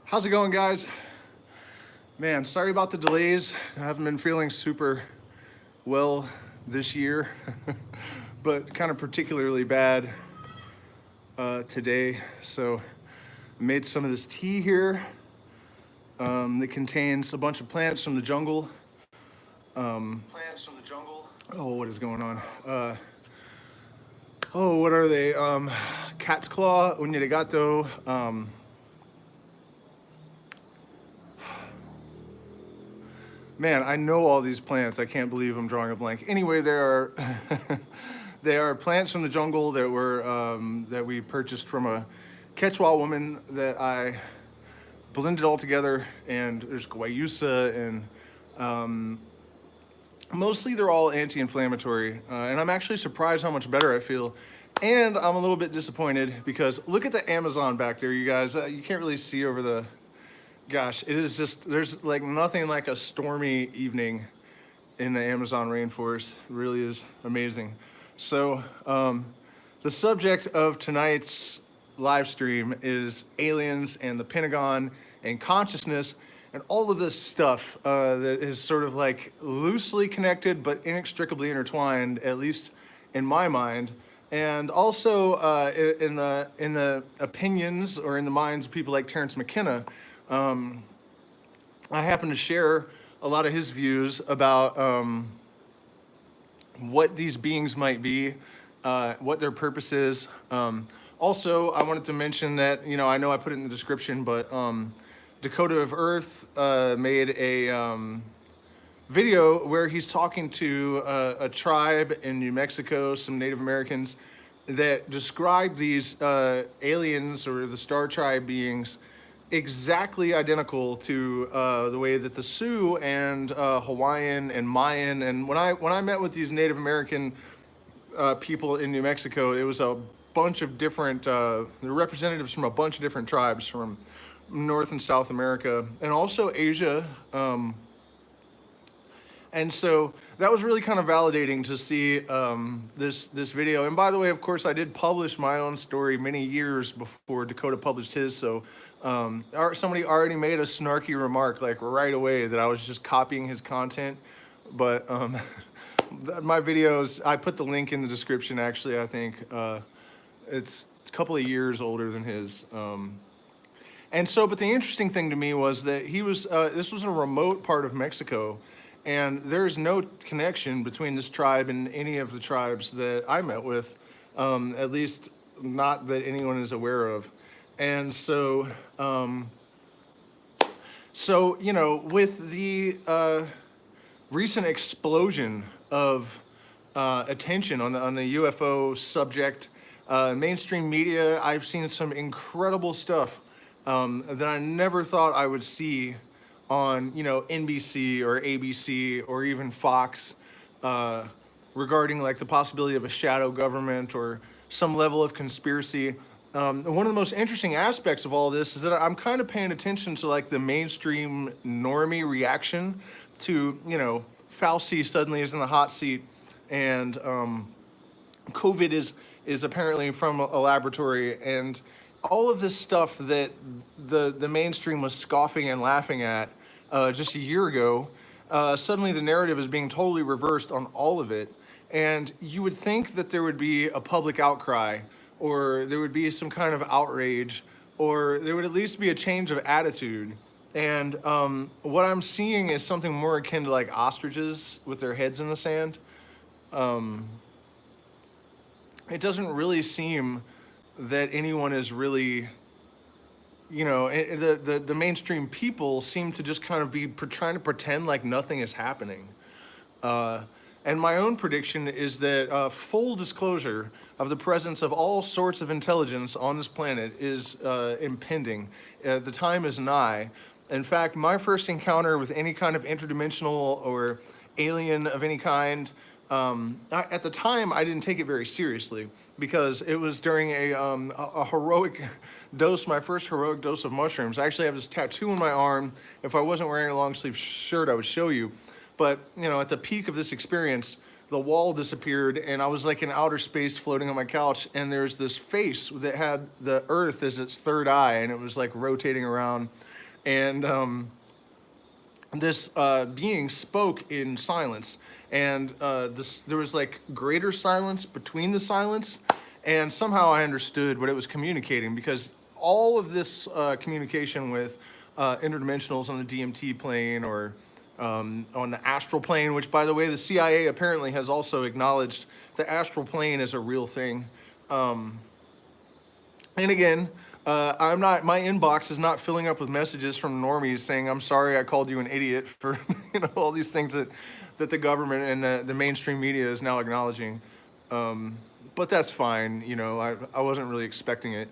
How's it going, guys? Man, sorry about the delays. I haven't been feeling super well this year, but kind of particularly bad today. So I made some of this tea here that contains a bunch of plants from the jungle. Oh, what is going on? What are they? Cat's claw, unirigato, man, I know all these plants. I can't believe I'm drawing a blank. Anyway, there are they are plants from the jungle that were that we purchased from a Quechua woman that I blended all together. And there's guayusa, and mostly they're all anti-inflammatory. And I'm actually surprised how much better I feel. And I'm a little bit disappointed because look at the Amazon back there, you guys. You can't really see over the. Gosh, it is just, there's like nothing like a stormy evening in the Amazon rainforest. It really is amazing. So the subject of tonight's live stream is aliens and the Pentagon and consciousness and all of this stuff that is sort of like loosely connected but inextricably intertwined, at least in my mind. And also in the opinions or in the minds of people like Terrence McKenna. I happen to share a lot of his views about what these beings might be, what their purpose is. Also, I wanted to mention that, I know I put it in the description, but Dakota of Earth made a video where he's talking to a tribe in New Mexico, some Native Americans, that describe these aliens or the Star Tribe beings exactly identical to the way that the Sioux and Hawaiian and Mayan, and when I met with these Native American people in New Mexico, it was a bunch of different representatives from a bunch of different tribes from North and South America and also Asia. And so that was really kind of validating to see this video. And by the way, of course, I did publish my own story many years before Dakota published his. So somebody already made a snarky remark like right away that I was just copying his content. But my videos, I put the link in the description. Actually, I think it's a couple of years older than his. And so, but the interesting thing to me was that he was, this was a remote part of Mexico. And there's no connection between this tribe and any of the tribes that I met with, at least not that anyone is aware of. And so, with the recent explosion of attention on the UFO subject, mainstream media, I've seen some incredible stuff that I never thought I would see on, NBC or ABC or even Fox regarding like the possibility of a shadow government or some level of conspiracy. One of the most interesting aspects of all this is that I'm kind of paying attention to like the mainstream normie reaction to, Fauci suddenly is in the hot seat and COVID is apparently from a laboratory, and all of this stuff that the mainstream was scoffing and laughing at just a year ago, suddenly the narrative is being totally reversed on all of it. And you would think that there would be a public outcry, or there would be some kind of outrage, or there would at least be a change of attitude. And what I'm seeing is something more akin to like ostriches with their heads in the sand. It doesn't really seem that anyone is really, the mainstream people seem to just kind of be trying to pretend like nothing is happening. And my own prediction is that full disclosure of the presence of all sorts of intelligence on this planet is impending. The time is nigh. In fact, my first encounter with any kind of interdimensional or alien of any kind, at the time I didn't take it very seriously because it was during a heroic dose, my first heroic dose of mushrooms. I actually have this tattoo on my arm. If I wasn't wearing a long sleeve shirt, I would show you. But, at the peak of this experience, the wall disappeared and I was like in outer space floating on my couch, and there's this face that had the earth as its third eye, and it was like rotating around. and this being spoke in silence, and there was like greater silence between the silence, and somehow I understood what it was communicating, because all of this communication with interdimensionals on the DMT plane, or on the astral plane, which, by the way, the CIA apparently has also acknowledged the astral plane is a real thing. And again, I'm not. My inbox is not filling up with messages from normies saying, "I'm sorry, I called you an idiot," for all these things that the government and the mainstream media is now acknowledging. But that's fine. I wasn't really expecting it.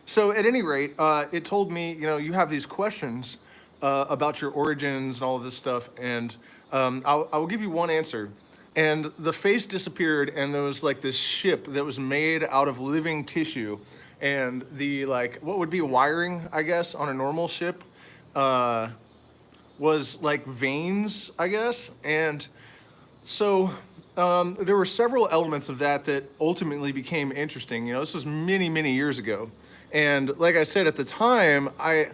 So at any rate, it told me, you have these questions about your origins and all of this stuff, and I will give you one answer. And the face disappeared, and there was like this ship that was made out of living tissue, and the what would be wiring, I guess, on a normal ship, was like veins, I guess, and so there were several elements of that ultimately became interesting. This was many, many years ago. And like I said, at the time, I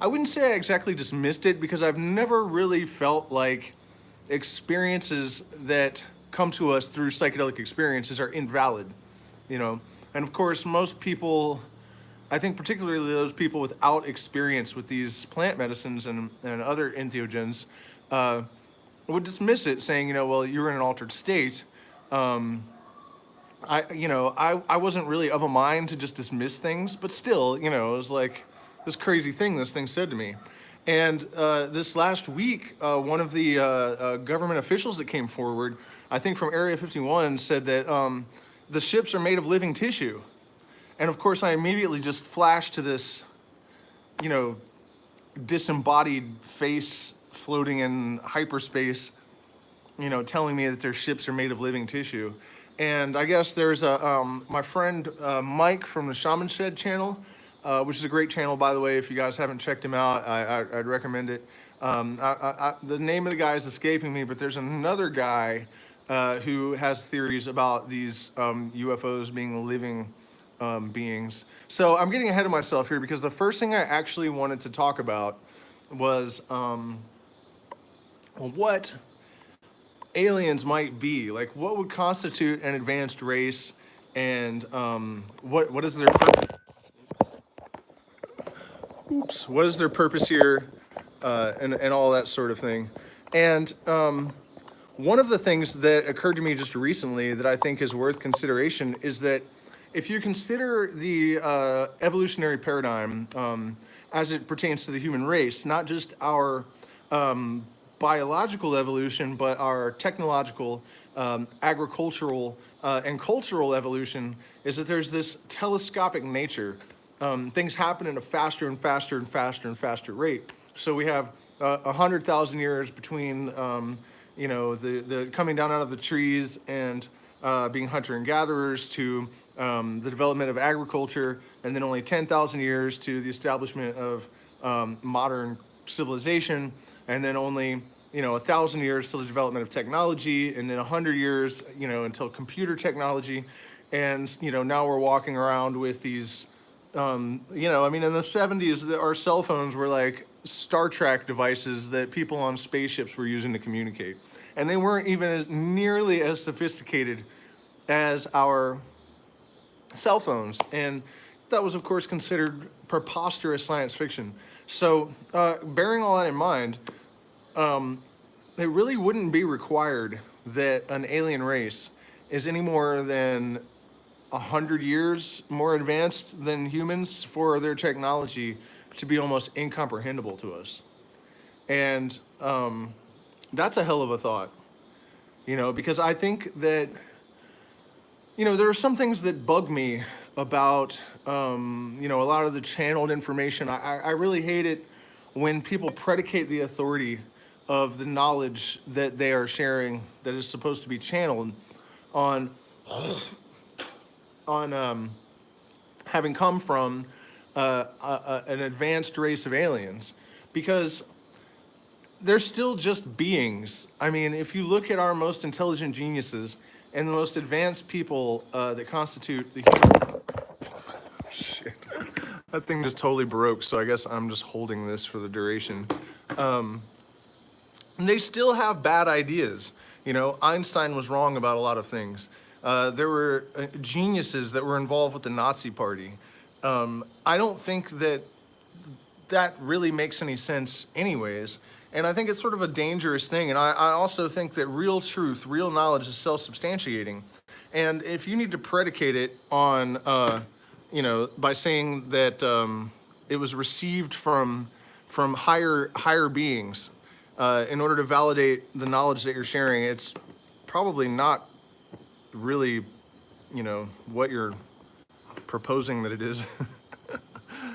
wouldn't say I exactly dismissed it, because I've never really felt like experiences that come to us through psychedelic experiences are invalid, And of course, most people, I think particularly those people without experience with these plant medicines and other entheogens, would dismiss it, saying, well, you're in an altered state. I wasn't really of a mind to just dismiss things, but still, it was like this crazy thing this thing said to me. And this last week, one of the government officials that came forward, I think from Area 51, said that the ships are made of living tissue. And of course, I immediately just flashed to this, disembodied face floating in hyperspace, telling me that their ships are made of living tissue. And I guess there's my friend Mike from the Shaman Shed channel, which is a great channel, by the way. If you guys haven't checked him out, I'd recommend it. The name of the guy is escaping me, but there's another guy who has theories about these UFOs being living beings. So I'm getting ahead of myself here, because the first thing I actually wanted to talk about was what aliens might be. Like, what would constitute an advanced race, and what is their purpose? What is their purpose here, and all that sort of thing. And one of the things that occurred to me just recently that I think is worth consideration is that if you consider the evolutionary paradigm as it pertains to the human race, not just our biological evolution, but our technological, agricultural, and cultural evolution, is that there's this telescopic nature. Things happen at a faster and faster and faster and faster rate. So we have 100,000 years between, the coming down out of the trees and being hunter and gatherers, to the development of agriculture, and then only 10,000 years to the establishment of modern civilization, and then only 1,000 years till the development of technology, and then 100 years until computer technology. And now we're walking around with these in the 70s, our cell phones were like Star Trek devices that people on spaceships were using to communicate, and they weren't even nearly as sophisticated as our cell phones, and that was of course considered preposterous science fiction. So bearing all that in mind, it really wouldn't be required that an alien race is any more than 100 years more advanced than humans for their technology to be almost incomprehensible to us. And that's a hell of a thought, because I think that, there are some things that bug me about, a lot of the channeled information. I really hate it when people predicate the authority of the knowledge that they are sharing, that is supposed to be channeled, on having come from an advanced race of aliens, because they're still just beings. I mean, if you look at our most intelligent geniuses and the most advanced people that constitute the human... Shit. That thing just totally broke, so I guess I'm just holding this for the duration. And they still have bad ideas. You know, Einstein was wrong about a lot of things. There were geniuses that were involved with the Nazi Party. I don't think that really makes any sense anyways. And I think it's sort of a dangerous thing. And I also think that real truth, real knowledge is self-substantiating. And if you need to predicate it on, by saying that it was received from higher beings in order to validate the knowledge that you're sharing, it's probably not really, what you're proposing that it is.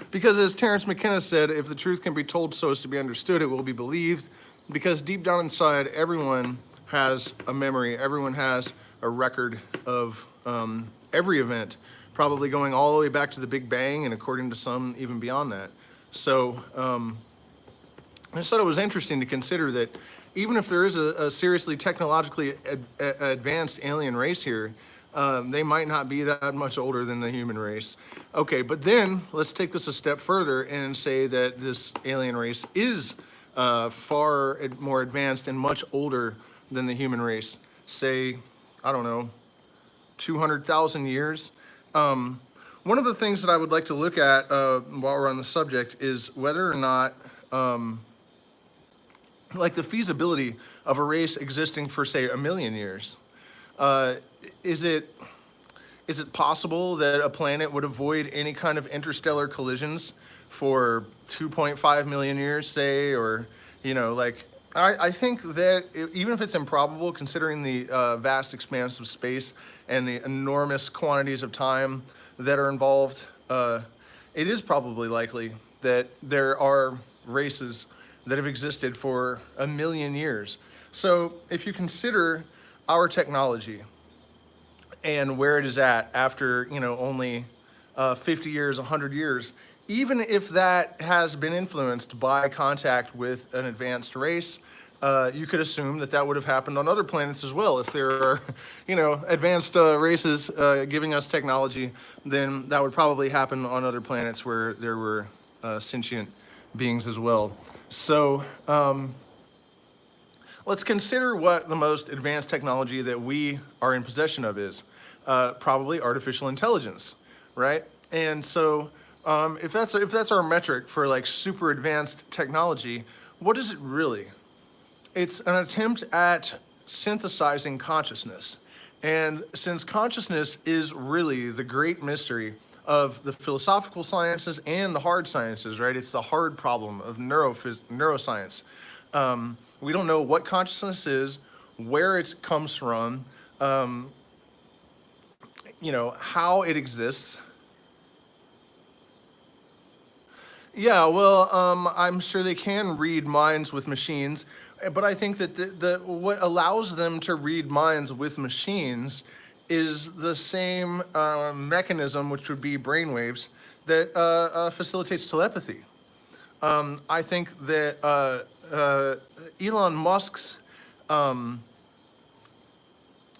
Because as Terence McKenna said, if the truth can be told so as to be understood, it will be believed. Because deep down inside, everyone has a memory. Everyone has a record of every event, probably going all the way back to the Big Bang, and according to some, even beyond that. So I just thought it was interesting to consider that even if there is a seriously technologically advanced alien race here, they might not be that much older than the human race. Okay, but then let's take this a step further and say that this alien race is far more advanced and much older than the human race. Say, I don't know, 200,000 years. One of the things that I would like to look at while we're on the subject is whether or not, the feasibility of a race existing for, say, 1 million years. Is it possible that a planet would avoid any kind of interstellar collisions for 2.5 million years, say, or, I think that even if it's improbable, considering the vast expanse of space and the enormous quantities of time that are involved, it is probably likely that there are races that have existed for 1 million years. So if you consider our technology and where it is at after, only 50 years, 100 years, even if that has been influenced by contact with an advanced race, you could assume that would have happened on other planets as well. If there are, advanced races giving us technology, then that would probably happen on other planets where there were sentient beings as well. So let's consider what the most advanced technology that we are in possession of is. Probably artificial intelligence, right? And so if that's our metric for like super advanced technology, what is it really? It's an attempt at synthesizing consciousness. And since consciousness is really the great mystery of the philosophical sciences and the hard sciences, right? It's the hard problem of neuroscience. We don't know what consciousness is, where it comes from, how it exists. Yeah, well, I'm sure they can read minds with machines, but I think that what allows them to read minds with machines is the same mechanism, which would be brainwaves, that facilitates telepathy. I think that Elon Musk's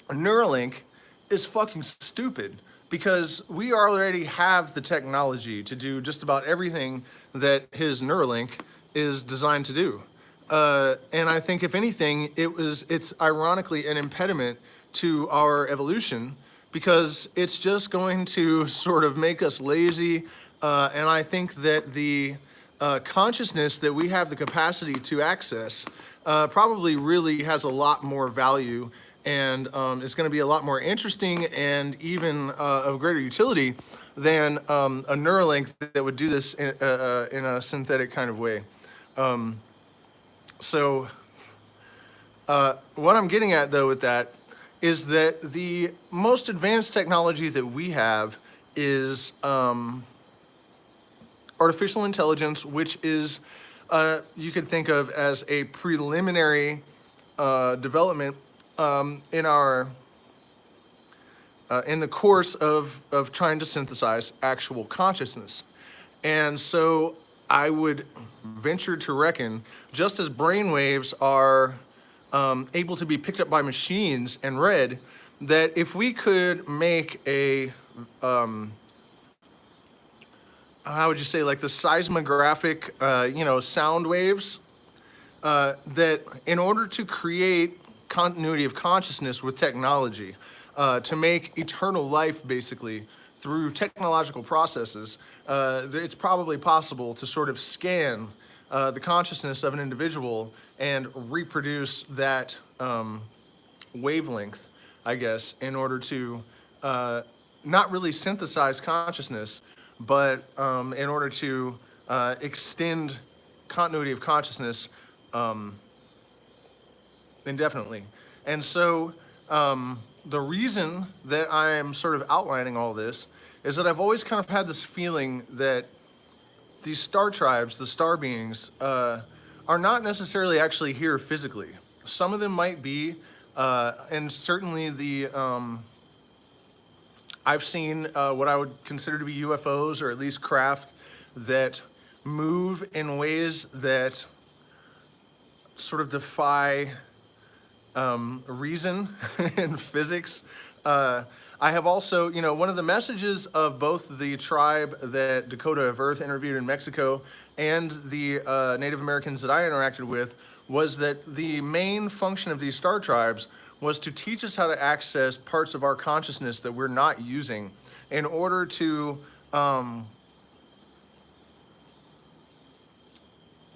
Neuralink is fucking stupid, because we already have the technology to do just about everything that his Neuralink is designed to do. And I think if anything, it's ironically an impediment to our evolution, because it's just going to sort of make us lazy. And I think that the consciousness that we have the capacity to access probably really has a lot more value, and is going to be a lot more interesting and even of greater utility than a Neuralink that would do this in a synthetic kind of way. So what I'm getting at, though, with that is that the most advanced technology that we have is artificial intelligence, which is you could think of as a preliminary development in the course of trying to synthesize actual consciousness. And so I would venture to reckon, just as brainwaves are able to be picked up by machines and read, that if we could make a how would you say, like the seismographic, sound waves, that in order to create continuity of consciousness with technology, to make eternal life basically through technological processes, it's probably possible to sort of scan the consciousness of an individual and reproduce that wavelength, I guess, in order to not really synthesize consciousness, but in order to extend continuity of consciousness indefinitely. And so the reason that I am sort of outlining all this is that I've always kind of had this feeling that these star tribes, the star beings, are not necessarily actually here physically. Some of them might be, and certainly I've seen what I would consider to be UFOs, or at least craft that move in ways that sort of defy reason and physics. I have also, one of the messages of both the tribe that Dakota of Earth interviewed in Mexico and the Native Americans that I interacted with was that the main function of these star tribes was to teach us how to access parts of our consciousness that we're not using in order to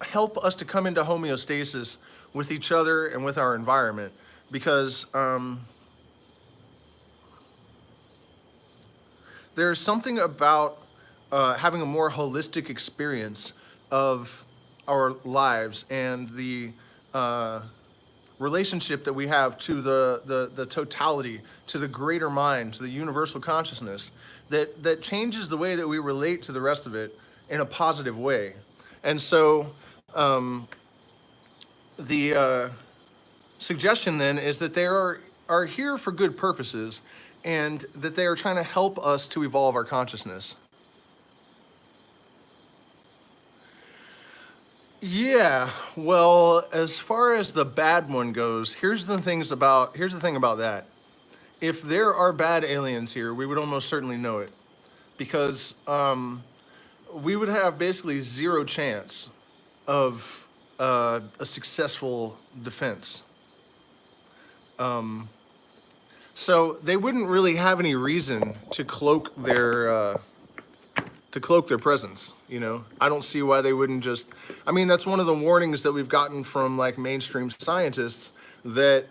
help us to come into homeostasis with each other and with our environment. Because there's something about having a more holistic experience of our lives and the relationship that we have to the totality, to the greater mind, to the universal consciousness, that changes the way that we relate to the rest of it in a positive way. And so the suggestion then is that they are here for good purposes, and that they are trying to help us to evolve our consciousness. Yeah, well, as far as the bad one goes, here's the thing about that. If there are bad aliens here, we would almost certainly know it, because we would have basically zero chance of a successful defense. So they wouldn't really have any reason to cloak their presence. I don't see why they wouldn't just. I mean, that's one of the warnings that we've gotten from like mainstream scientists, that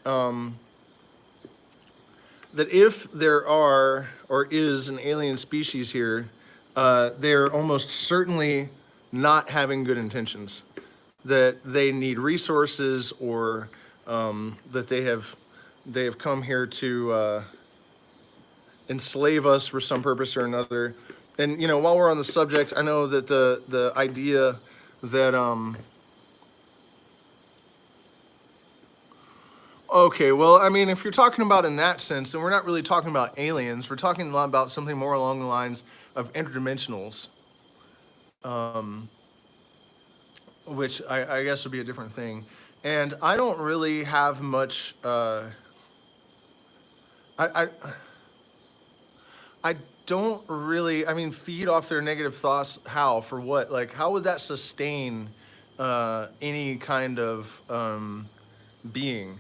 that if there are or is an alien species here, they're almost certainly not having good intentions. That they need resources, or that they have come here to enslave us for some purpose or another. And while we're on the subject, I know that the idea that okay, well, I mean, if you're talking about in that sense, then we're not really talking about aliens. We're talking a lot about something more along the lines of interdimensionals, which I guess would be a different thing. And I don't really have much. I don't really. I mean, feed off their negative thoughts. How? For what? Like, how would that sustain any kind of being?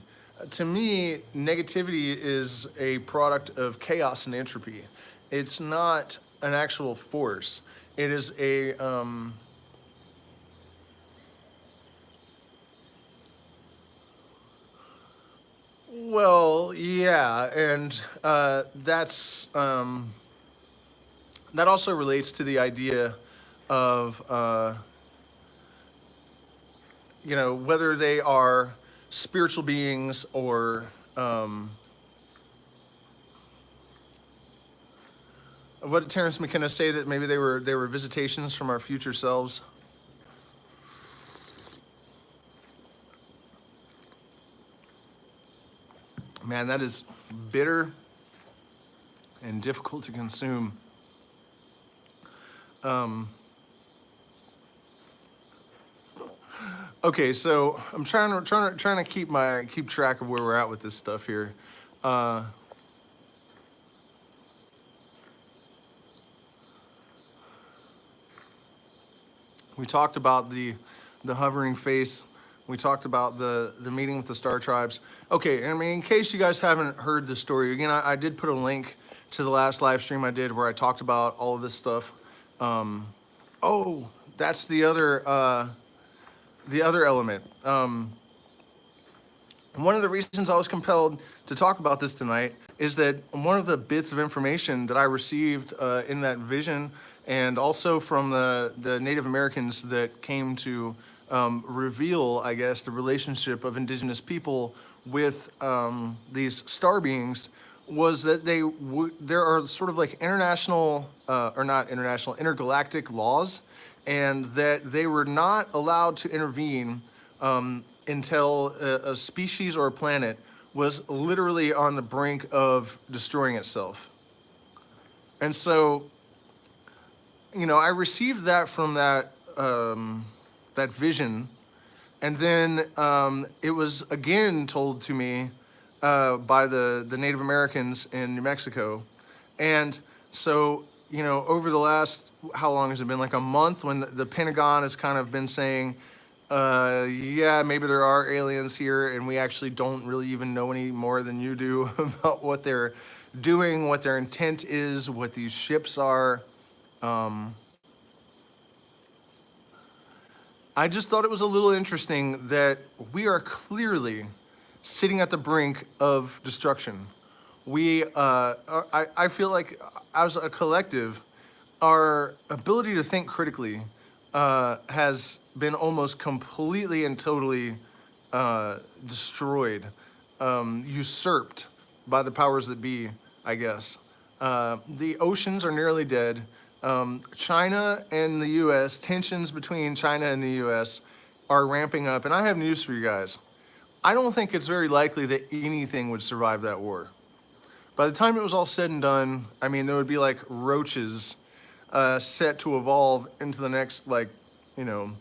To me, negativity is a product of chaos and entropy. It's not an actual force. It is a well, yeah, and that's that also relates to the idea of whether they are spiritual beings or what did Terence McKenna say, that maybe they were visitations from our future selves? Man, that is bitter and difficult to consume. Okay, so I'm trying to keep track of where we're at with this stuff here. We talked about the hovering face. We talked about the meeting with the Star Tribes. Okay, I mean, in case you guys haven't heard the story, again, I did put a link to the last live stream I did where I talked about all of this stuff. Oh, that's the other element. One of the reasons I was compelled to talk about this tonight is that one of the bits of information that I received in that vision, and also from the Native Americans that came to reveal, I guess, the relationship of indigenous people with these star beings, was that there are sort of like international, or not international, intergalactic laws, and that they were not allowed to intervene until a species or a planet was literally on the brink of destroying itself. And so, you know, I received that from that vision, and then it was again told to me by the Native Americans in New Mexico. And so, you know, over the last, how long has it been, like a month, when the Pentagon has kind of been saying, yeah, maybe there are aliens here, and we actually don't really even know any more than you do about what they're doing, what their intent is, what these ships are. I just thought it was a little interesting that we are clearly sitting at the brink of destruction. I feel like as a collective, our ability to think critically has been almost completely and totally destroyed, usurped by the powers that be, I guess. The oceans are nearly dead. China and the U.S., tensions between China and the U.S. are ramping up. And I have news for you guys. I don't think it's very likely that anything would survive that war. By the time it was all said and done, I mean, there would be like roaches set to evolve into the next, like, you know,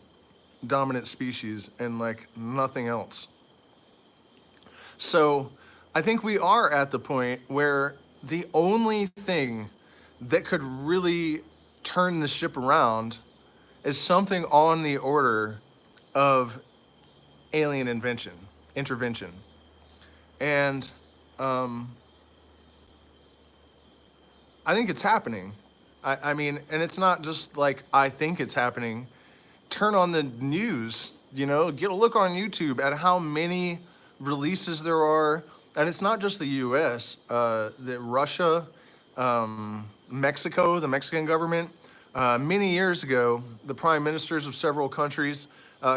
dominant species, and like nothing else. So I think we are at the point where the only thing that could really turn the ship around is something on the order of alien intervention. And I think it's happening. I mean, and it's not just like I think it's happening. Turn on the news, you know, get a look on YouTube at how many releases there are. And it's not just the US, that Russia, Mexico, the Mexican government. Many years ago, the prime ministers of several countries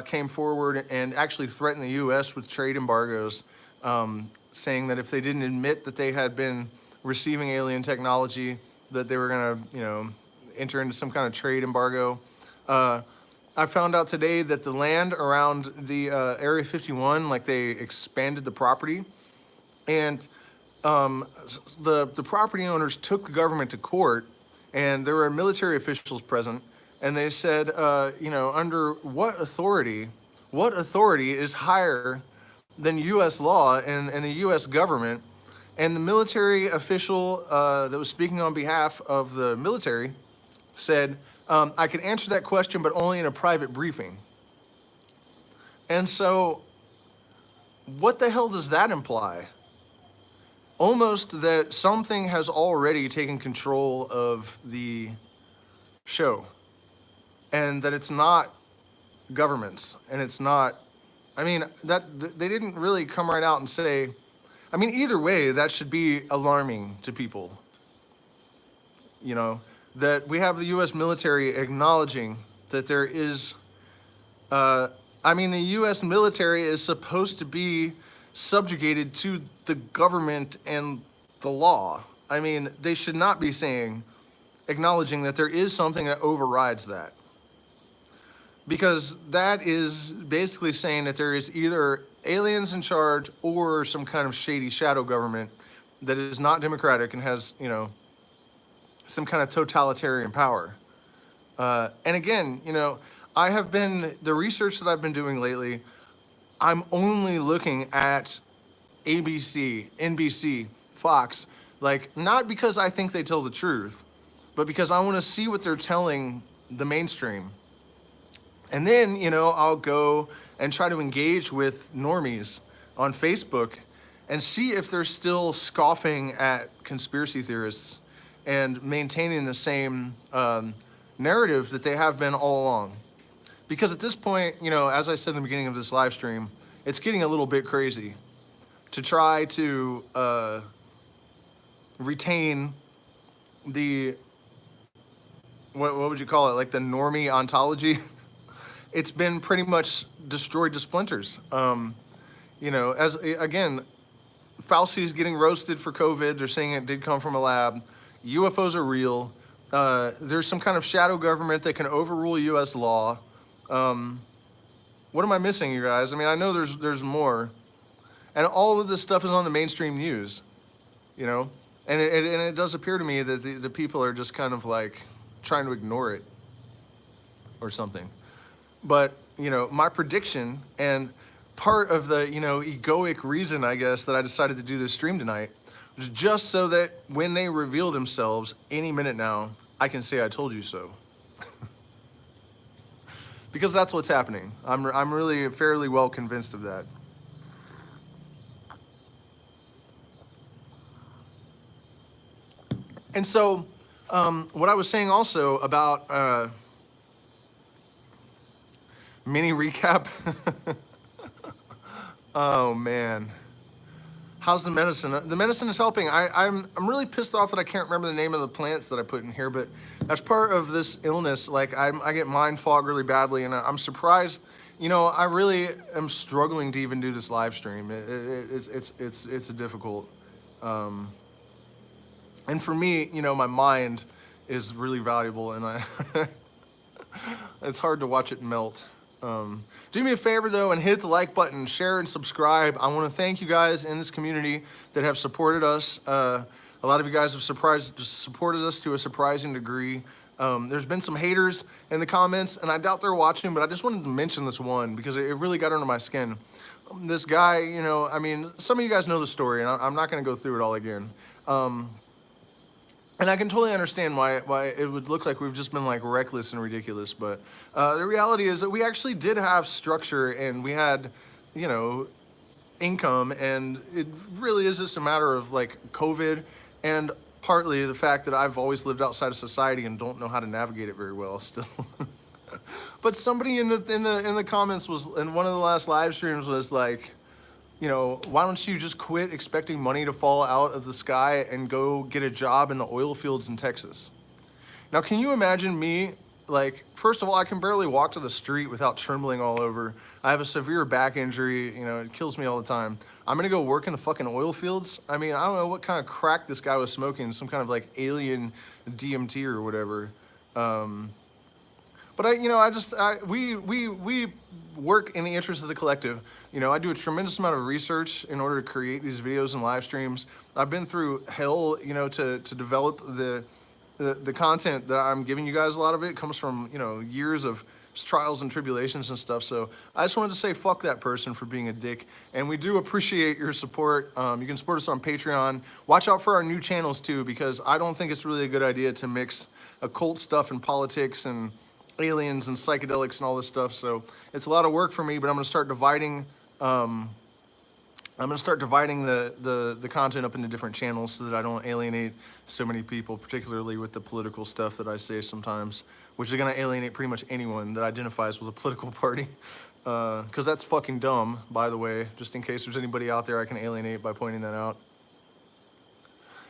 came forward and actually threatened the US with trade embargoes, saying that if they didn't admit that they had been receiving alien technology, that they were going to, you know, enter into some kind of trade embargo. I found out today that the land around the Area 51, like they expanded the property, and the property owners took the government to court, and there were military officials present, and they said, you know, under what authority is higher than U.S. law and the U.S. government? And the military official that was speaking on behalf of the military said, I can answer that question, but only in a private briefing. And so, what the hell does that imply? Almost that something has already taken control of the show, and that it's not governments, and it's not, I mean, that they didn't really come right out and say, I mean, either way, that should be alarming to people. You know, that we have the U.S. military acknowledging that there is, I mean, the U.S. military is supposed to be subjugated to the government and the law. I mean, they should not be acknowledging that there is something that overrides that. Because that is basically saying that there is either aliens in charge or some kind of shady shadow government that is not democratic and has, you know, some kind of totalitarian power. And again, you know, the research that I've been doing lately, I'm only looking at ABC, NBC, Fox, like, not because I think they tell the truth, but because I want to see what they're telling the mainstream. And then, I'll go and try to engage with normies on Facebook and see if they're still scoffing at conspiracy theorists and maintaining the same narrative that they have been all along. Because at this point, as I said in the beginning of this live stream, it's getting a little bit crazy to try to retain the, what would you call it, like the normie ontology. It's been pretty much destroyed to splinters. As again, Fauci's getting roasted for COVID. They're saying it did come from a lab. UFOs are real. There's some kind of shadow government that can overrule U.S. law. What am I missing, you guys? I mean, I know there's more. And all of this stuff is on the mainstream news, And it does appear to me that the people are just kind of like trying to ignore it or something. But, my prediction and part of the, egoic reason, I guess, that I decided to do this stream tonight was just so that when they reveal themselves any minute now, I can say I told you so. Because that's what's happening. I'm really fairly well convinced of that. And so, what I was saying also about mini recap. Oh man, how's the medicine? The medicine is helping. I'm really pissed off that I can't remember the name of the plants that I put in here, but as part of this illness, like I get mind fog really badly, and I'm surprised. I really am struggling to even do this live stream. It's difficult. And for me, my mind is really valuable, and it's hard to watch it melt. Do me a favor though and hit the like button, share and subscribe. I want to thank you guys in this community that have supported us. A lot of you guys have supported us to a surprising degree. There's been some haters in the comments, and I doubt they're watching, but I just wanted to mention this one because it really got under my skin. This guy, some of you guys know the story, and I'm not going to go through it all again. And I can totally understand why it would look like we've just been like reckless and ridiculous, but the reality is that we actually did have structure and we had, income, and it really is just a matter of like COVID and partly the fact that I've always lived outside of society and don't know how to navigate it very well still. But somebody in the comments was, in one of the last live streams was like, why don't you just quit expecting money to fall out of the sky and go get a job in the oil fields in Texas? Now, can you imagine me, like, first of all, I can barely walk to the street without trembling all over. I have a severe back injury, it kills me all the time. I'm gonna go work in the fucking oil fields? I mean, I don't know what kind of crack this guy was smoking, some kind of like alien DMT or whatever. But we work in the interest of the collective. I do a tremendous amount of research in order to create these videos and live streams. I've been through hell, to develop the content that I'm giving you guys. A lot of it comes from, years of trials and tribulations and stuff. So I just wanted to say fuck that person for being a dick. And we do appreciate your support. You can support us on Patreon. Watch out for our new channels too, because I don't think it's really a good idea to mix occult stuff and politics and aliens and psychedelics and all this stuff. So it's a lot of work for me, but I'm going to start dividing the content up into different channels so that I don't alienate so many people, particularly with the political stuff that I say sometimes, which is going to alienate pretty much anyone that identifies with a political party. Because that's fucking dumb, by the way, just in case there's anybody out there I can alienate by pointing that out.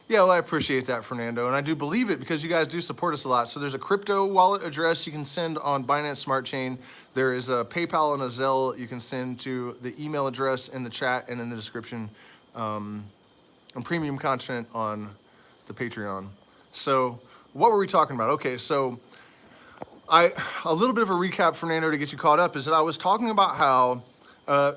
Yeah, well, I appreciate that, Fernando, and I do believe it because you guys do support us a lot. So there's a crypto wallet address you can send on Binance Smart Chain. There is a PayPal and a Zelle you can send to the email address in the chat and in the description, and premium content on the Patreon. So what were we talking about? Okay, so a little bit of a recap, Fernando, to get you caught up, is that I was talking about how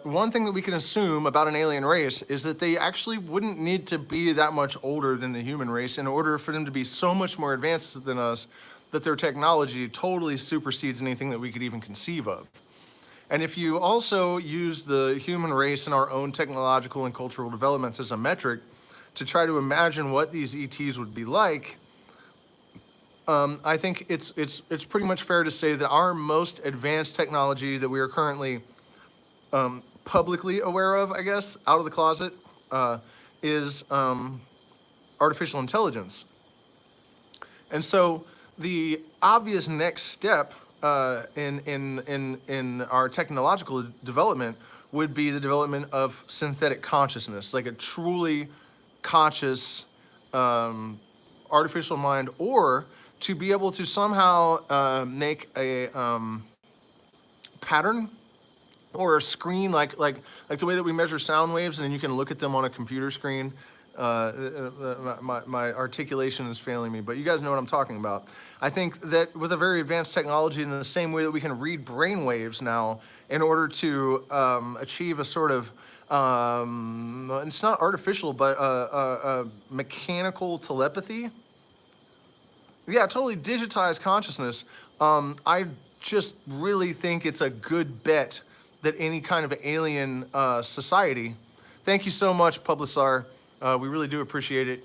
one thing that we can assume about an alien race is that they actually wouldn't need to be that much older than the human race in order for them to be so much more advanced than us that their technology totally supersedes anything that we could even conceive of. And if you also use the human race and our own technological and cultural developments as a metric to try to imagine what these ETs would be like, I think it's pretty much fair to say that our most advanced technology that we are currently publicly aware of, I guess, out of the closet, is artificial intelligence. And so the obvious next step in our technological development would be the development of synthetic consciousness, like a truly conscious artificial mind, or to be able to somehow make a pattern or a screen, like the way that we measure sound waves, and then you can look at them on a computer screen. My articulation is failing me, but you guys know what I'm talking about. I think that with a very advanced technology, in the same way that we can read brain waves now, in order to achieve a sort of, it's not artificial, but a mechanical telepathy. Yeah, totally digitized consciousness. I just really think it's a good bet that any kind of alien society, thank you so much, Publisar, we really do appreciate it,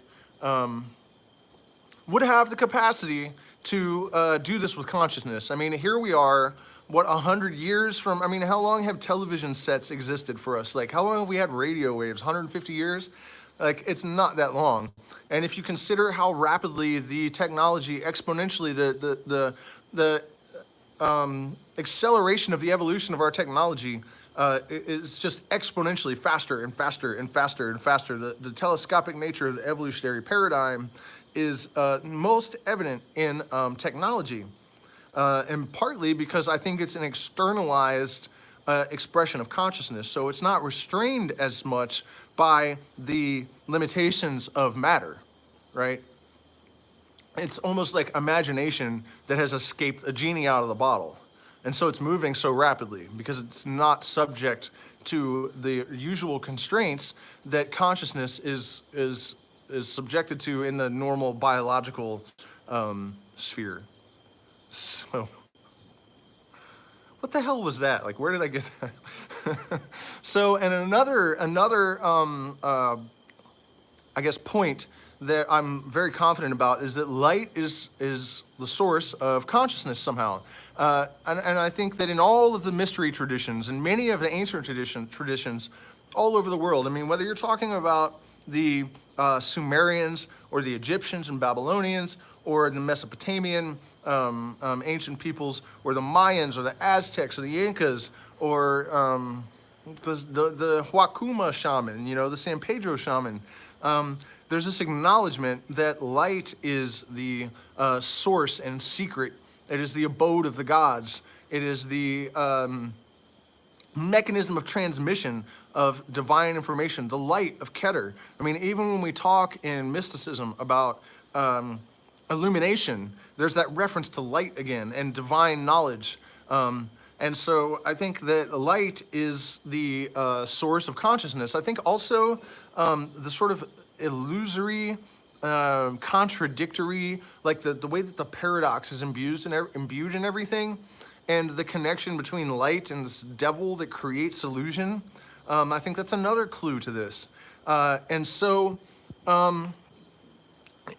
would have the capacity to do this with consciousness. I mean, here we are, what, 100 years from, I mean, how long have television sets existed for us? Like, how long have we had radio waves? 150 years? Like, it's not that long. And if you consider how rapidly the technology exponentially, the acceleration of the evolution of our technology is just exponentially faster and faster and faster and faster. The telescopic nature of the evolutionary paradigm is most evident in technology. And partly because I think it's an externalized expression of consciousness. So it's not restrained as much by the limitations of matter, right? It's almost like imagination that has escaped a genie out of the bottle. And so it's moving so rapidly because it's not subject to the usual constraints that consciousness is subjected to in the normal biological sphere. So, what the hell was that? Like, where did I get that? So, and another I guess point that I'm very confident about is that light is the source of consciousness somehow. And I think that in all of the mystery traditions and many of the ancient traditions all over the world, I mean, whether you're talking about the Sumerians or the Egyptians and Babylonians or the Mesopotamian ancient peoples, or the Mayans or the Aztecs or the Incas, or the Huacuma shaman, you know, the San Pedro shaman, there's this acknowledgement that light is the source and secret. It is the abode of the gods. It is the mechanism of transmission of divine information, the light of Keter. I mean, even when we talk in mysticism about illumination, there's that reference to light again and divine knowledge. And so I think that light is the source of consciousness. I think also the sort of illusory, contradictory, like the way that the paradox is imbued in everything, and the connection between light and this devil that creates illusion. I think that's another clue to this. And so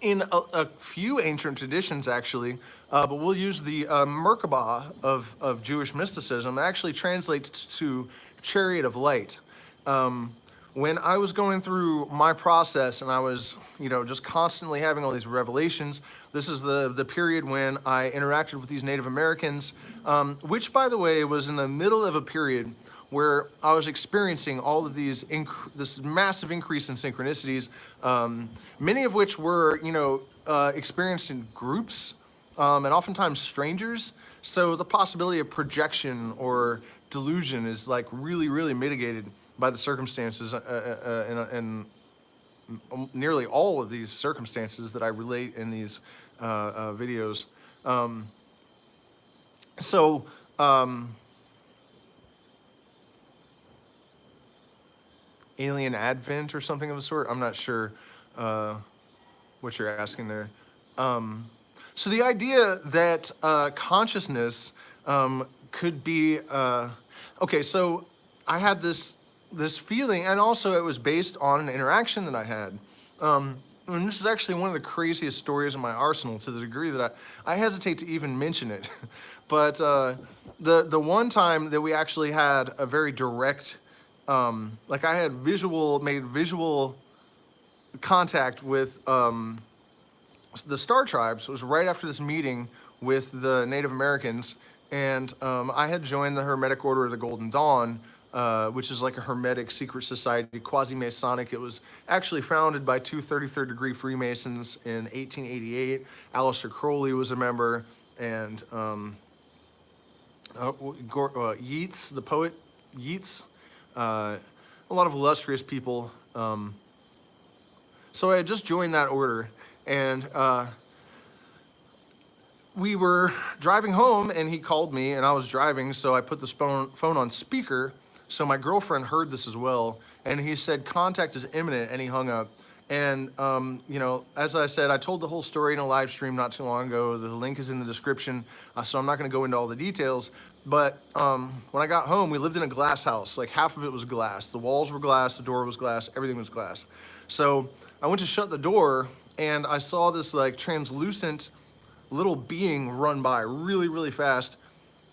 in a few ancient traditions, actually, but we'll use the Merkabah of Jewish mysticism, actually translates to chariot of light. When I was going through my process and I was, you know, just constantly having all these revelations, this is the period when I interacted with these Native Americans, which, by the way, was in the middle of a period where I was experiencing all of these, this massive increase in synchronicities, many of which were, you know, experienced in groups, and oftentimes strangers. So the possibility of projection or delusion is like really, really mitigated by the circumstances, and nearly all of these circumstances that I relate in these videos. Alien advent or something of the sort. I'm not sure what you're asking there. So the idea that consciousness could be okay. So I had this feeling, and also it was based on an interaction that I had. And this is actually one of the craziest stories in my arsenal, to the degree that I hesitate to even mention it. But the one time that we actually had a very direct, like I had made visual contact with the Star Tribes. It was right after this meeting with the Native Americans, and I had joined the Hermetic Order of the Golden Dawn, which is like a Hermetic secret society, quasi-Masonic. It was actually founded by two 33rd degree Freemasons in 1888. Aleister Crowley was a member, and Yeats, the poet Yeats, a lot of illustrious people. So I had just joined that order, and we were driving home, and he called me, and I was driving, so I put the phone on speaker, so my girlfriend heard this as well, and he said, contact is imminent, and he hung up. And, you know, as I said, I told the whole story in a live stream not too long ago. The link is in the description, so I'm not going to go into all the details. But when I got home, we lived in a glass house. Like, half of it was glass. The walls were glass, the door was glass, everything was glass. So I went to shut the door, and I saw this, like, translucent little being run by really, really fast.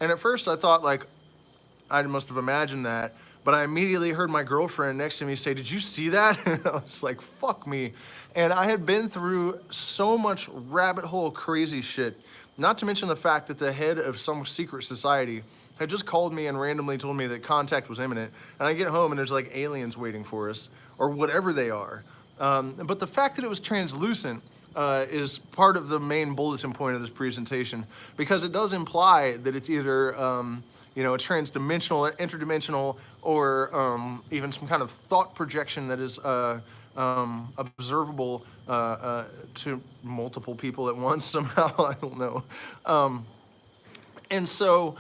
And at first I thought, like, I must have imagined that. But I immediately heard my girlfriend next to me say, did you see that? And I was like, fuck me. And I had been through so much rabbit hole crazy shit, not to mention the fact that the head of some secret society had just called me and randomly told me that contact was imminent. And I get home and there's like aliens waiting for us, or whatever they are. But the fact that it was translucent is part of the main bulletin point of this presentation, because it does imply that it's either you know, a transdimensional, interdimensional, or even some kind of thought projection that is observable to multiple people at once somehow. I don't know. And so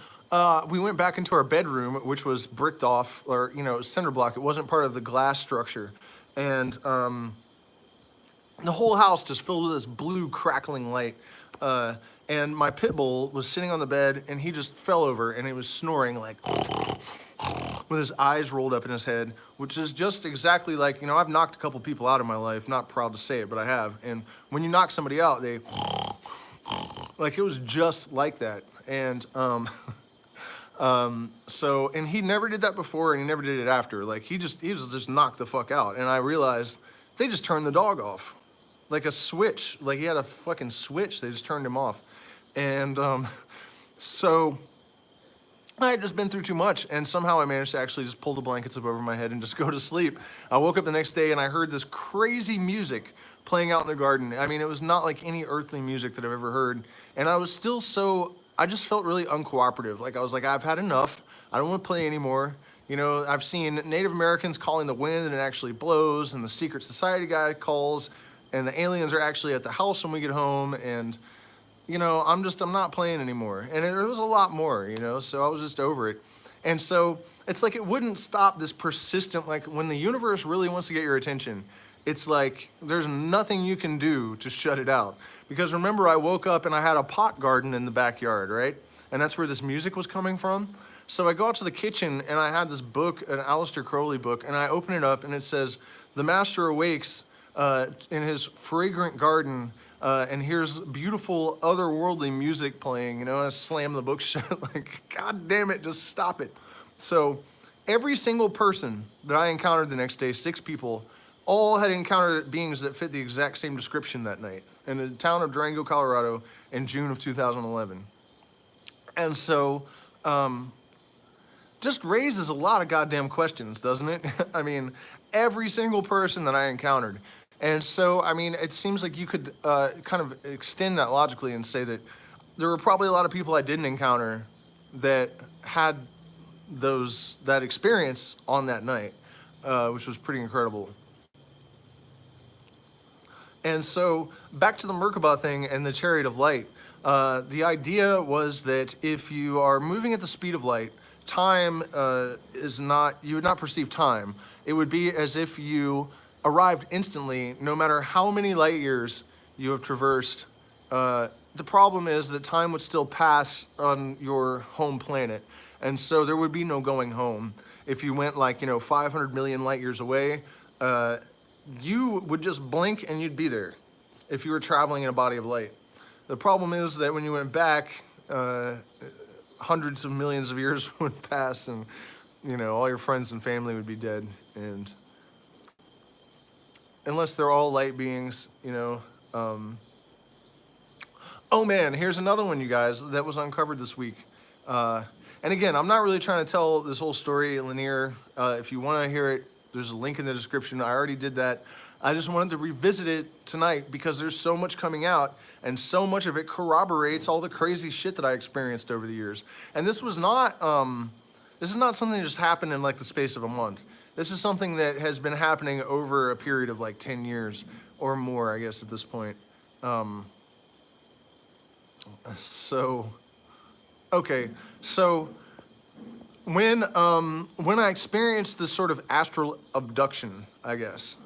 we went back into our bedroom, which was bricked off, or, you know, cinder block. It wasn't part of the glass structure. And the whole house just filled with this blue crackling light. And my pit bull was sitting on the bed, and he just fell over, and he was snoring like with his eyes rolled up in his head, which is just exactly like, you know, I've knocked a couple people out in my life. Not proud to say it, but I have. And when you knock somebody out, they like, it was just like that. And so, and he never did that before, and he never did it after. Like, he was just knocked the fuck out. And I realized they just turned the dog off. Like a switch. Like, he had a fucking switch. They just turned him off. And so I had just been through too much, and somehow I managed to actually just pull the blankets up over my head and just go to sleep. I woke up the next day, and I heard this crazy music playing out in the garden. I mean, it was not like any earthly music that I've ever heard. And I was still I just felt really uncooperative. Like, I was like, I've had enough. I don't want to play anymore. You know, I've seen Native Americans calling the wind, and it actually blows, and the secret society guy calls, and the aliens are actually at the house when we get home, and, you know, I'm not playing anymore. And there was a lot more, you know, so I was just over it. And so it's like, it wouldn't stop this persistent, like, when the universe really wants to get your attention, it's like there's nothing you can do to shut it out. Because remember, I woke up and I had a pot garden in the backyard, right? And that's where this music was coming from. So I go out to the kitchen, and I had this book, an Aleister Crowley book, and I open it up, and it says, the master awakes in his fragrant garden, and here's beautiful otherworldly music playing, you know, and I slam the book shut, like, God damn it, just stop it. So every single person that I encountered the next day, 6 people, all had encountered beings that fit the exact same description that night in the town of Durango, Colorado in June of 2011. And so, just raises a lot of goddamn questions, doesn't it? I mean, every single person that I encountered. And so, I mean, it seems like you could kind of extend that logically and say that there were probably a lot of people I didn't encounter that had that experience on that night, which was pretty incredible. And so, back to the Merkaba thing and the Chariot of Light. The idea was that if you are moving at the speed of light, time you would not perceive time. It would be as if you arrived instantly, no matter how many light years you have traversed. The problem is that time would still pass on your home planet, and so there would be no going home. If you went, like, you know, 500 million light years away, you would just blink and you'd be there if you were traveling in a body of light. The problem is that when you went back, hundreds of millions of years would pass, and all your friends and family would be dead. And unless they're all light beings, oh man, here's another one, you guys, that was uncovered this week. And again, I'm not really trying to tell this whole story linear. If you want to hear it, there's a link in the description. I already did that. I just wanted to revisit it tonight because there's so much coming out, and so much of it corroborates all the crazy shit that I experienced over the years. And this is not something that just happened in like the space of a month. This is something that has been happening over a period of like 10 years or more, I guess, at this point. So when I experienced this sort of astral abduction, I guess,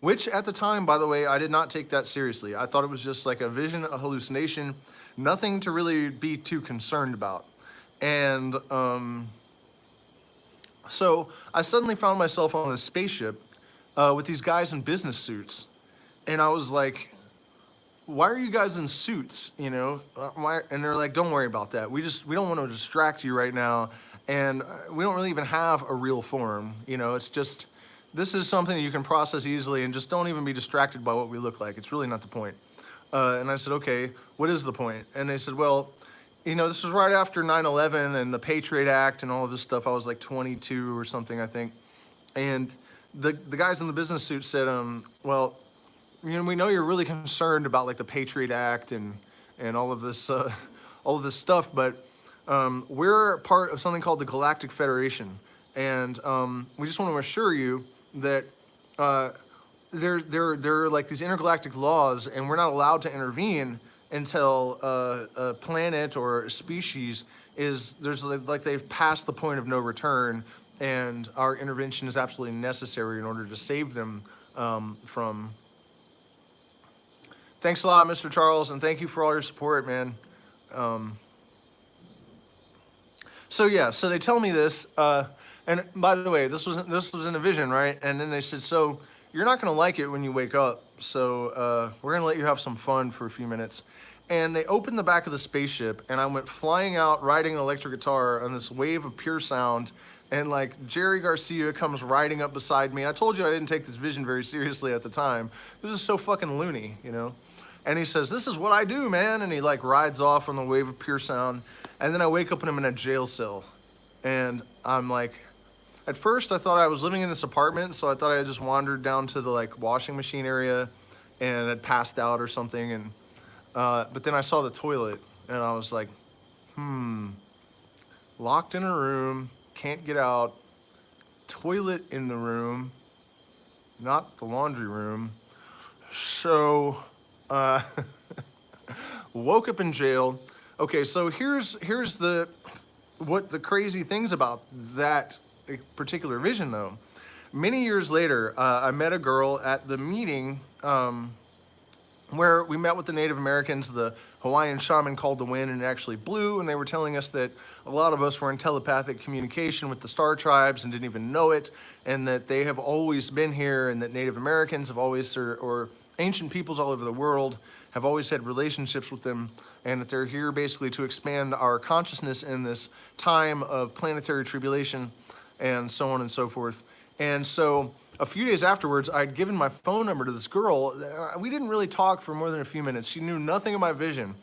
which at the time, by the way, I did not take that seriously. I thought it was just like a vision, a hallucination, nothing to really be too concerned about. And so I suddenly found myself on a spaceship with these guys in business suits, and I was like, why are you guys in suits, why? And they're like, don't worry about that. We don't want to distract you right now. And we don't really even have a real form. It's just, this is something that you can process easily, and just don't even be distracted by what we look like. It's really not the point. And I said, okay, what is the point? And they said, well, this was right after 9/11 and the Patriot Act and all of this stuff. I was like 22 or something, I think. And the guys in the business suit said, well, we know you're really concerned about like the Patriot Act and all of this stuff, but we're part of something called the Galactic Federation, and we just want to assure you that there are like these intergalactic laws, and we're not allowed to intervene until a planet or a species they've passed the point of no return, and our intervention is absolutely necessary in order to save them from. Thanks a lot, Mr. Charles, and thank you for all your support, man. So they tell me this, and by the way, this was in a vision, right? And then they said, so you're not going to like it when you wake up, so we're going to let you have some fun for a few minutes. And they opened the back of the spaceship, and I went flying out riding an electric guitar on this wave of pure sound, and like Jerry Garcia comes riding up beside me. I told you I didn't take this vision very seriously at the time. This is so fucking loony, And he says, this is what I do, man. And he like rides off on the wave of pure sound. And then I wake up and I'm in a jail cell. And I'm like, at first I thought I was living in this apartment. So I thought I had just wandered down to the like washing machine area and had passed out or something. And, but then I saw the toilet and I was like, locked in a room, can't get out, toilet in the room, not the laundry room. So, woke up in jail. Okay, so here's what the crazy things about that particular vision though. Many years later, I met a girl at the meeting where we met with the Native Americans. The Hawaiian shaman called the wind and it actually blew, and they were telling us that a lot of us were in telepathic communication with the star tribes and didn't even know it, and that they have always been here, and that Native Americans have always, or ancient peoples all over the world have always had relationships with them, and that they're here basically to expand our consciousness in this time of planetary tribulation and so on and so forth. And so a few days afterwards, I'd given my phone number to this girl. We didn't really talk for more than a few minutes. She knew nothing of my vision.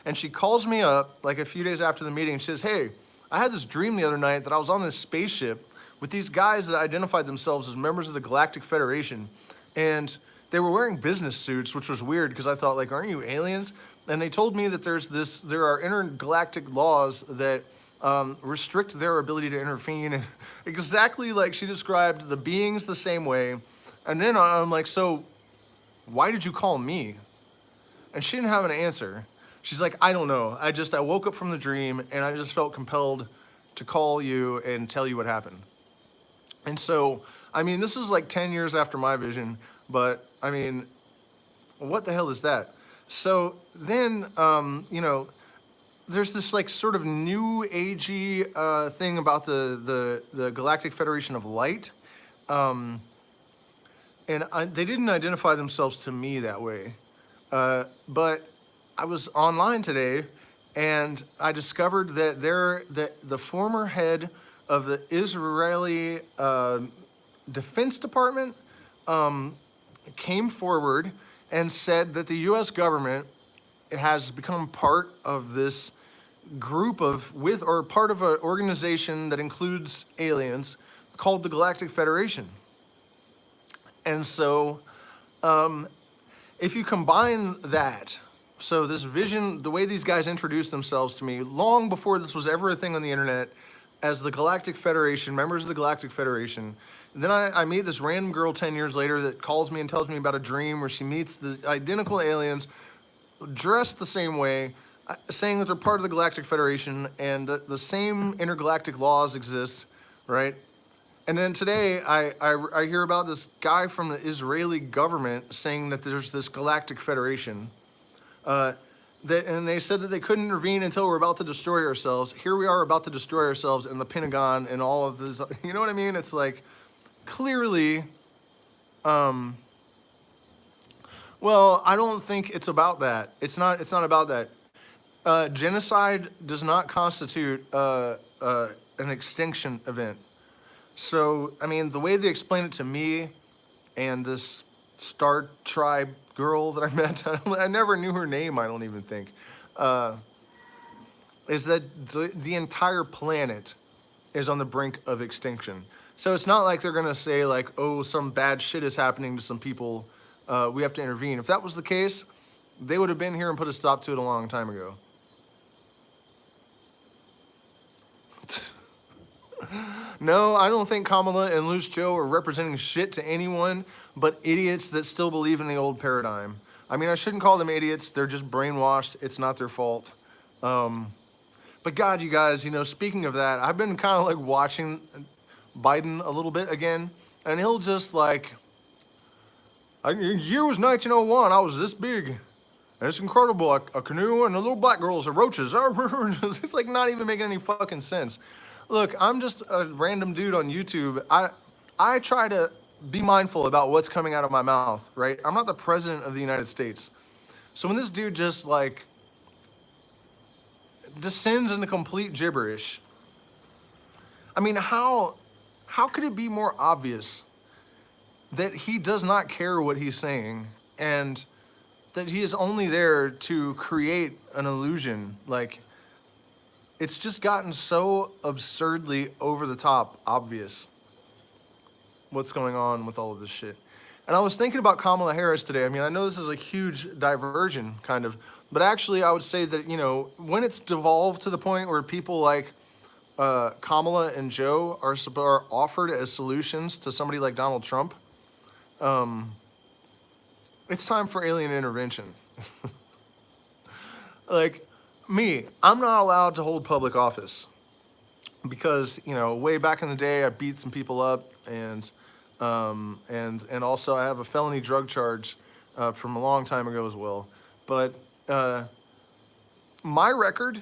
And she calls me up like a few days after the meeting and she says, hey, I had this dream the other night that I was on this spaceship with these guys that identified themselves as members of the Galactic Federation. And they were wearing business suits, which was weird because I thought, like, aren't you aliens? And they told me that there are intergalactic laws that restrict their ability to intervene. And exactly like she described the beings the same way. And then I'm like, so why did you call me? And she didn't have an answer. She's like, I don't know. I woke up from the dream and I just felt compelled to call you and tell you what happened. And so, I mean, this was like 10 years after my vision, but I mean, what the hell is that? So then, there's this like sort of new agey thing about the Galactic Federation of Light. And they didn't identify themselves to me that way. But I was online today, and I discovered that the former head of the Israeli Defense Department came forward and said that the U.S. government has become part of this group or part of an organization that includes aliens called the Galactic Federation. And so if you combine that, so this vision, the way these guys introduced themselves to me long before this was ever a thing on the internet, as the Galactic Federation, members of the Galactic Federation. And then I meet this random girl 10 years later that calls me and tells me about a dream where she meets the identical aliens dressed the same way, saying that they're part of the Galactic Federation and that the same intergalactic laws exist, right? And then today I hear about this guy from the Israeli government saying that there's this Galactic Federation. And they said that they couldn't intervene until we're about to destroy ourselves. Here we are about to destroy ourselves in the Pentagon and all of this. You know what I mean? It's like, clearly, well, I don't think it's about that. It's not about that. Genocide does not constitute an extinction event. So, I mean, the way they explain it to me and this Star Tribe girl that I met, I never knew her name, I don't even think, is that the entire planet is on the brink of extinction. So it's not like they're gonna say like, oh, some bad shit is happening to some people, we have to intervene. If that was the case, they would have been here and put a stop to it a long time ago. No, I don't think Kamala and Loose Joe are representing shit to anyone but idiots that still believe in the old paradigm. I mean, I shouldn't call them idiots. They're just brainwashed. It's not their fault. But God, you guys, you know, speaking of that, I've been kind of like watching Biden a little bit again, and he'll just like, year was 1901. I was this big. And it's incredible. A canoe and the little black girls are roaches. It's like not even making any fucking sense. Look, I'm just a random dude on YouTube. I try to be mindful about what's coming out of my mouth, right? I'm not the president of the United States. So when this dude just like descends into complete gibberish, I mean, how could it be more obvious that he does not care what he's saying and that he is only there to create an illusion? Like, it's just gotten so absurdly over the top obvious what's going on with all of this shit. And I was thinking about Kamala Harris today. I mean, I know this is a huge diversion, kind of, but actually I would say that, you know, when it's devolved to the point where people like Kamala and Joe are offered as solutions to somebody like Donald Trump, it's time for alien intervention. Like, I'm not allowed to hold public office because, you know, way back in the day, I beat some people up, and also I have a felony drug charge from a long time ago as well. But my record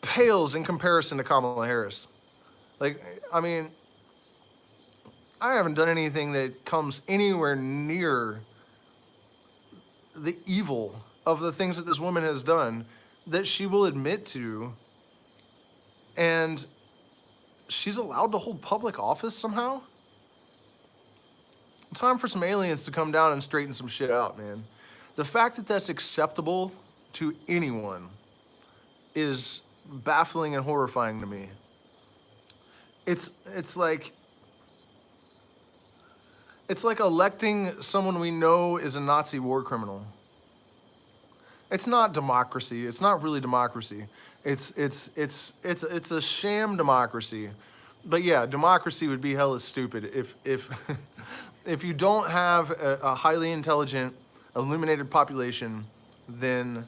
pales in comparison to Kamala Harris. Like, I mean, I haven't done anything that comes anywhere near the evil of the things that this woman has done that she will admit to, and she's allowed to hold public office somehow? Time for some aliens to come down and straighten some shit out, man. The fact that that's acceptable to anyone is baffling and horrifying to me. It's like electing someone we know is a Nazi war criminal. It's not democracy. It's not really democracy. It's a sham democracy. But yeah, democracy would be hella stupid if you don't have a highly intelligent, illuminated population, then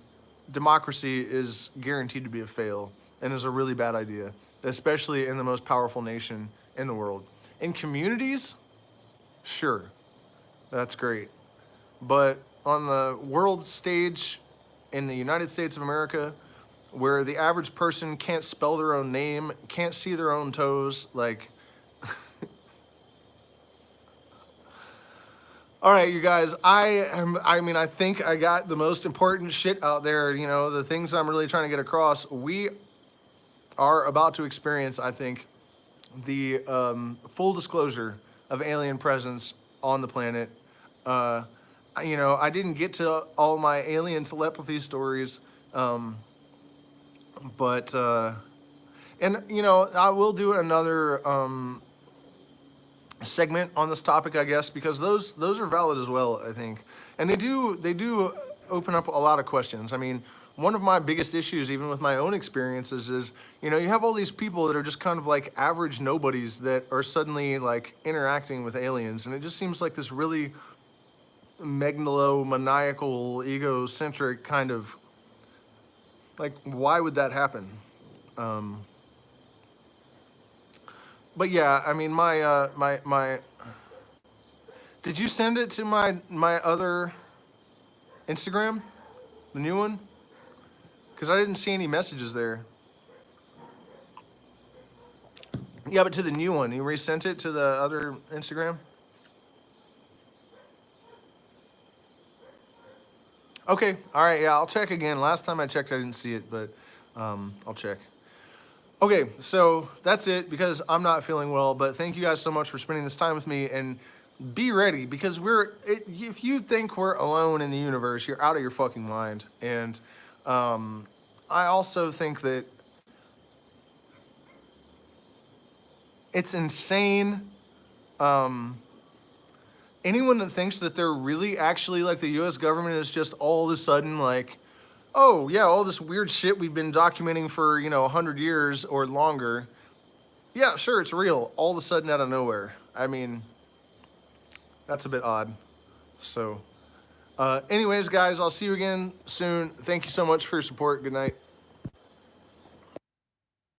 democracy is guaranteed to be a fail and is a really bad idea, especially in the most powerful nation in the world. In communities, sure, that's great. But on the world stage, in the United States of America, where the average person can't spell their own name, can't see their own toes, like, All right, you guys, I mean, I think I got the most important shit out there, you know, the things I'm really trying to get across. We are about to experience, I think, the full disclosure of alien presence on the planet. You know, I didn't get to all my alien telepathy stories, but, and, you know, I will do another segment on this topic, I guess, because those are valid as well, I think, and they do open up a lot of questions. I mean, one of my biggest issues, even with my own experiences, is, you know, you have all these people that are just kind of like average nobodies that are suddenly like interacting with aliens, and it just seems like this really megalomaniacal, egocentric kind of, like, why would that happen? Um, but yeah, I mean, my did you send it to my other Instagram, the new one? Because I didn't see any messages there. Yeah, but to the new one, you resent it to the other Instagram? Okay, all right, yeah, I'll check again. Last time I checked, I didn't see it, but I'll check. Okay, so that's it because I'm not feeling well, but thank you guys so much for spending this time with me, and be ready because if you think we're alone in the universe, you're out of your fucking mind. And I also think that it's insane. Um, Anyone that thinks that they're really actually like the US government is just all of a sudden like, oh yeah, all this weird shit we've been documenting for, you know, 100 years or longer. Yeah, sure, it's real. All of a sudden out of nowhere. I mean, that's a bit odd. So, anyways, guys, I'll see you again soon. Thank you so much for your support. Good night.